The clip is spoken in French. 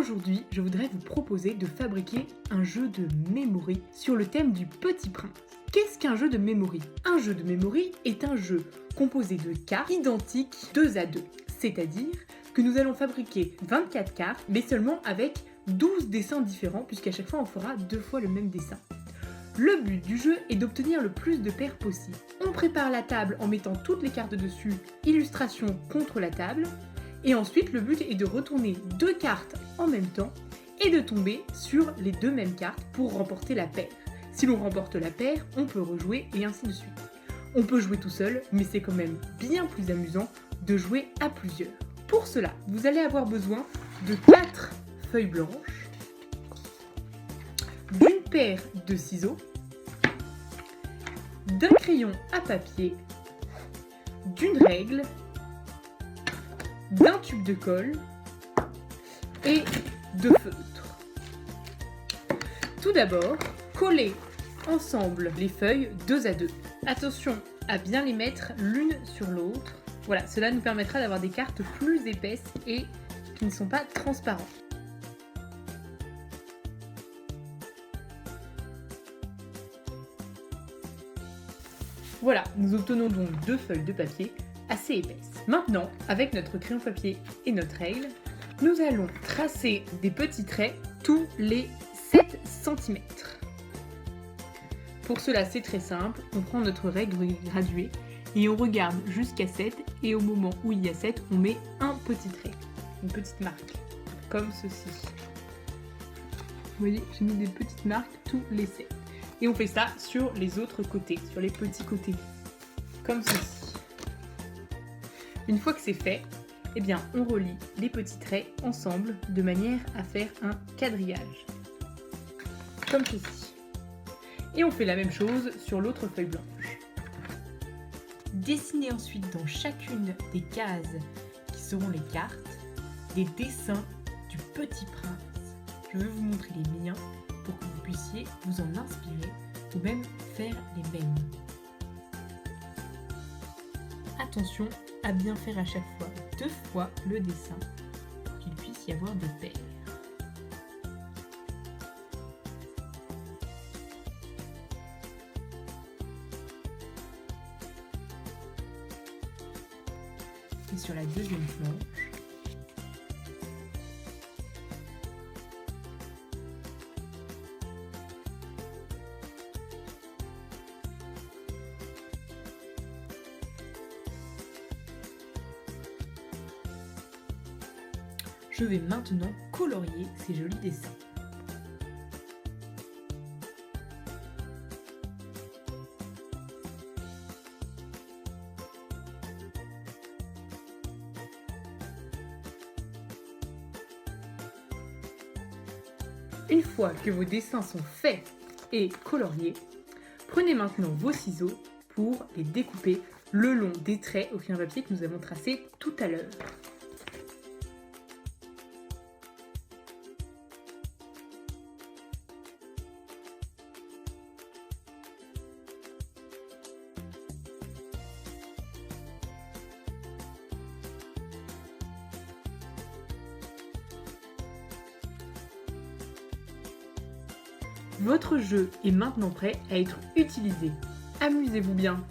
Aujourd'hui, je voudrais vous proposer de fabriquer un jeu de memory sur le thème du Petit Prince. Qu'est-ce qu'un jeu de memory? Un jeu de memory est un jeu composé de cartes identiques 2 à 2, c'est-à-dire que nous allons fabriquer 24 cartes, mais seulement avec 12 dessins différents, puisqu'à chaque fois on fera 2 fois le même dessin. Le but du jeu est d'obtenir le plus de paires possible. On prépare la table en mettant toutes les cartes dessus, illustration contre la table, et ensuite le but est de retourner 2 cartes en même temps et de tomber sur les 2 mêmes cartes pour remporter la paire. Si l'on remporte la paire, on peut rejouer et ainsi de suite. On peut jouer tout seul, mais c'est quand même bien plus amusant de jouer à plusieurs. Pour cela, vous allez avoir besoin de 4 feuilles blanches, d'une paire de ciseaux, d'un crayon à papier, d'une règle, d'un tube de colle et de feutre. Tout d'abord, collez ensemble les feuilles 2 à 2. Attention à bien les mettre l'une sur l'autre. Voilà, cela nous permettra d'avoir des cartes plus épaisses et qui ne sont pas transparentes. Voilà, nous obtenons donc 2 feuilles de papier assez épaisses. Maintenant, avec notre crayon papier et notre règle, nous allons tracer des petits traits tous les 7 cm. Pour cela, c'est très simple, on prend notre règle graduée et on regarde jusqu'à 7 et au moment où il y a 7, on met un petit trait, une petite marque, comme ceci. Vous voyez, j'ai mis des petites marques tous les 7. Et on fait ça sur les autres côtés, sur les petits côtés, comme ceci. Une fois que c'est fait, eh bien, on relie les petits traits ensemble de manière à faire un quadrillage, comme ceci. Et on fait la même chose sur l'autre feuille blanche. Dessinez ensuite dans chacune des cases qui seront les cartes, des dessins du Petit Prince. Je vais vous montrer les miens pour que vous puissiez vous en inspirer ou même faire les mêmes. Attention à bien faire à chaque fois 2 fois le dessin pour qu'il puisse y avoir des paires. Et sur la deuxième planche, je vais maintenant colorier ces jolis dessins. Une fois que vos dessins sont faits et coloriés, prenez maintenant vos ciseaux pour les découper le long des traits au crayon papier que nous avons tracés tout à l'heure. Votre jeu est maintenant prêt à être utilisé. Amusez-vous bien!